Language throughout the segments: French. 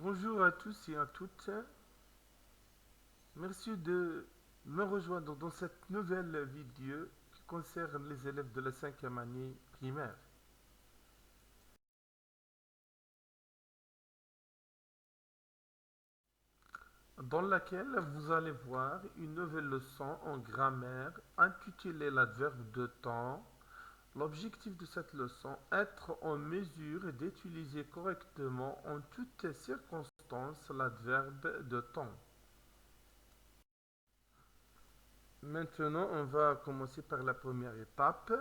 Bonjour à tous et à toutes. Merci de me rejoindre dans cette nouvelle vidéo qui concerne les élèves de la cinquième année primaire, dans laquelle vous allez voir une nouvelle leçon en grammaire intitulée l'adverbe de temps. L'objectif de cette leçon est être en mesure d'utiliser correctement en toutes circonstances l'adverbe de temps. Maintenant, on va commencer par la première étape.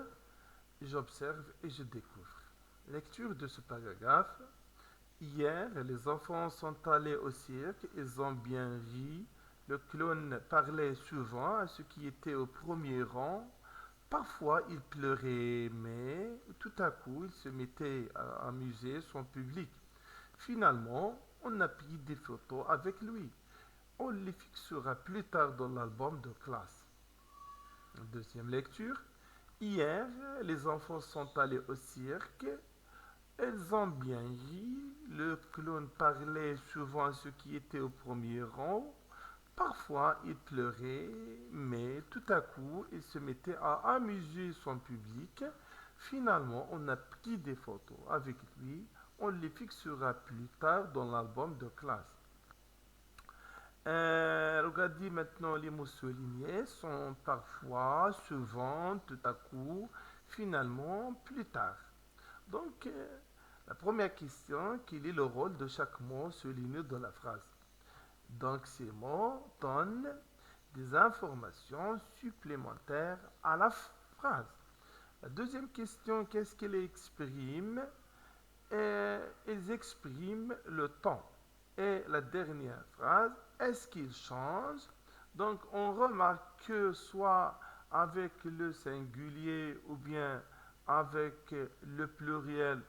J'observe et je découvre. Lecture de ce paragraphe. Hier, les enfants sont allés au cirque, ils ont bien ri. Le clown parlait souvent à ceux qui étaient au premier rang. Parfois, il pleurait, mais tout à coup, il se mettait à amuser son public. Finalement, on a pris des photos avec lui. On les fixera plus tard dans l'album de classe. Deuxième lecture. Hier, les enfants sont allés au cirque. Ils ont bien ri. Le clown parlait souvent à ceux qui étaient au premier rang. Parfois, il pleurait, mais tout à coup, il se mettait à amuser son public. Finalement, on a pris des photos avec lui. On les fixera plus tard dans l'album de classe. Regardez maintenant les mots soulignés sont parfois, souvent, tout à coup, finalement, plus tard. Donc, la première question, quel est le rôle de chaque mot souligné dans la phrase? Donc, ces mots donnent des informations supplémentaires à la phrase. La deuxième question, qu'est-ce qu'elle exprime? Ils expriment le temps. Et la dernière phrase, est-ce qu'il change? Donc on remarque que soit avec le singulier ou bien avec le pluriel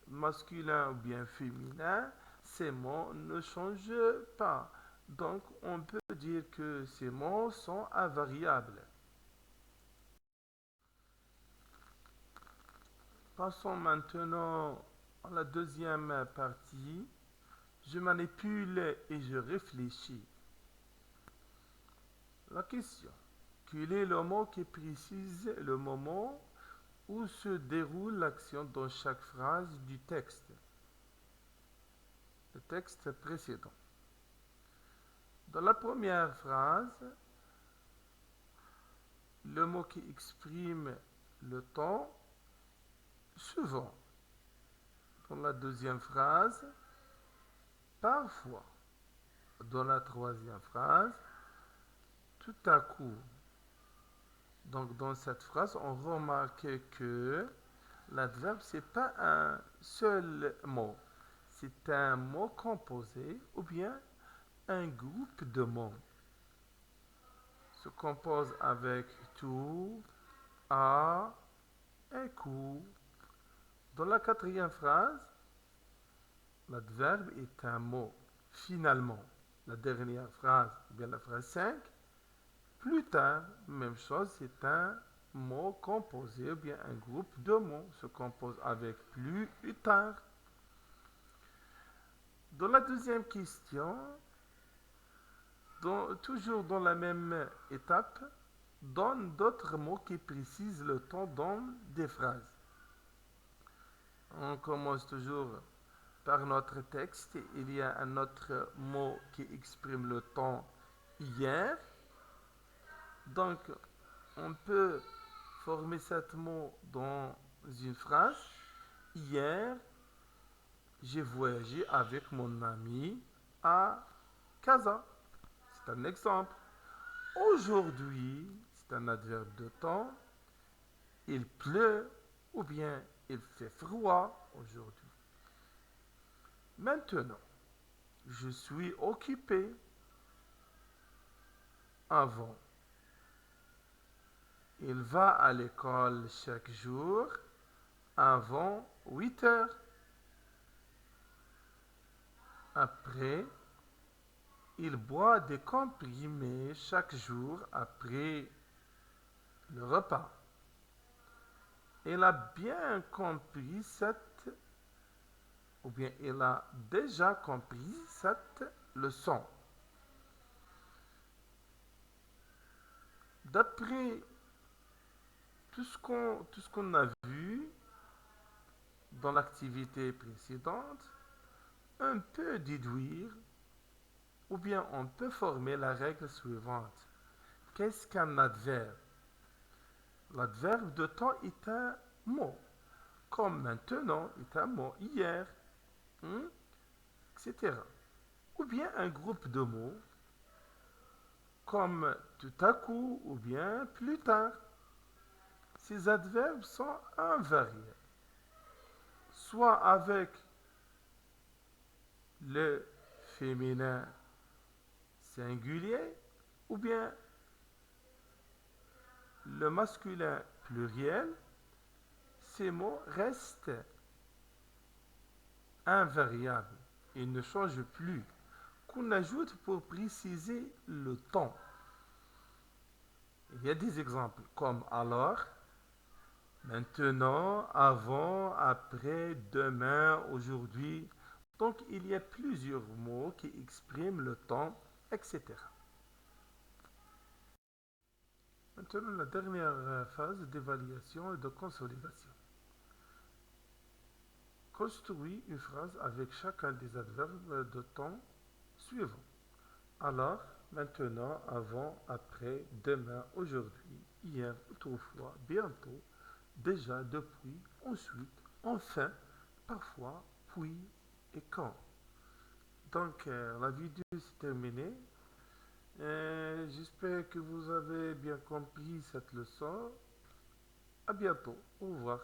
masculin ou bien féminin, ces mots ne changent pas. Donc on peut dire que ces mots sont invariables. Passons maintenant à la deuxième partie. Je manipule et je réfléchis. La question. Quel est le mot qui précise le moment où se déroule l'action dans chaque phrase du texte? Le texte précédent. Dans la première phrase, le mot qui exprime le temps, souvent. Dans la deuxième phrase, parfois. Dans la troisième phrase, tout à coup. Donc dans cette phrase, on remarque que l'adverbe, ce n'est pas un seul mot. C'est un mot composé ou bien un groupe de mots. Se compose avec tout, à et coup. Dans la quatrième phrase, l'adverbe est un mot. Finalement, la dernière phrase, ou bien la phrase 5, plus tard, même chose, c'est un mot composé ou bien un groupe de mots se compose avec plus tard. Dans la deuxième question, toujours dans la même étape, donne d'autres mots qui précisent le temps dans des phrases. On commence toujours par notre texte. Il y a un autre mot qui exprime le temps hier. Donc, on peut former cet mot dans une phrase. Hier, j'ai voyagé avec mon ami à Casa. C'est un exemple. Aujourd'hui, c'est un adverbe de temps. Il pleut ou bien il fait froid aujourd'hui. Maintenant, je suis occupé avant. Il va à l'école chaque jour avant 8 heures. Après, il boit des comprimés chaque jour après le repas. Il a bien compris cette ou bien il a déjà compris cette leçon. D'après tout ce qu'on a vu dans l'activité précédente, on peut déduire ou bien on peut former la règle suivante. Qu'est-ce qu'un adverbe? L'adverbe de temps est un mot, comme maintenant est un mot hier, hein, etc. Ou bien un groupe de mots, comme tout à coup ou bien plus tard. Ces adverbes sont invariés, soit avec le féminin singulier ou bien le masculin pluriel. Ces mots restent invariables. Ils ne changent plus. Qu'on ajoute pour préciser le temps. Il y a des exemples comme alors, maintenant, avant, après, demain, aujourd'hui. Donc il y a plusieurs mots qui expriment le temps, etc. Maintenant, la dernière phase d'évaluation et de consolidation. Construis une phrase avec chacun des adverbes de temps suivants. Alors, maintenant, avant, après, demain, aujourd'hui, hier, autrefois, bientôt, déjà, depuis, ensuite, enfin, parfois, puis et quand. Donc, la vidéo est terminée. J'espère que vous avez bien compris cette leçon. À bientôt. Au revoir.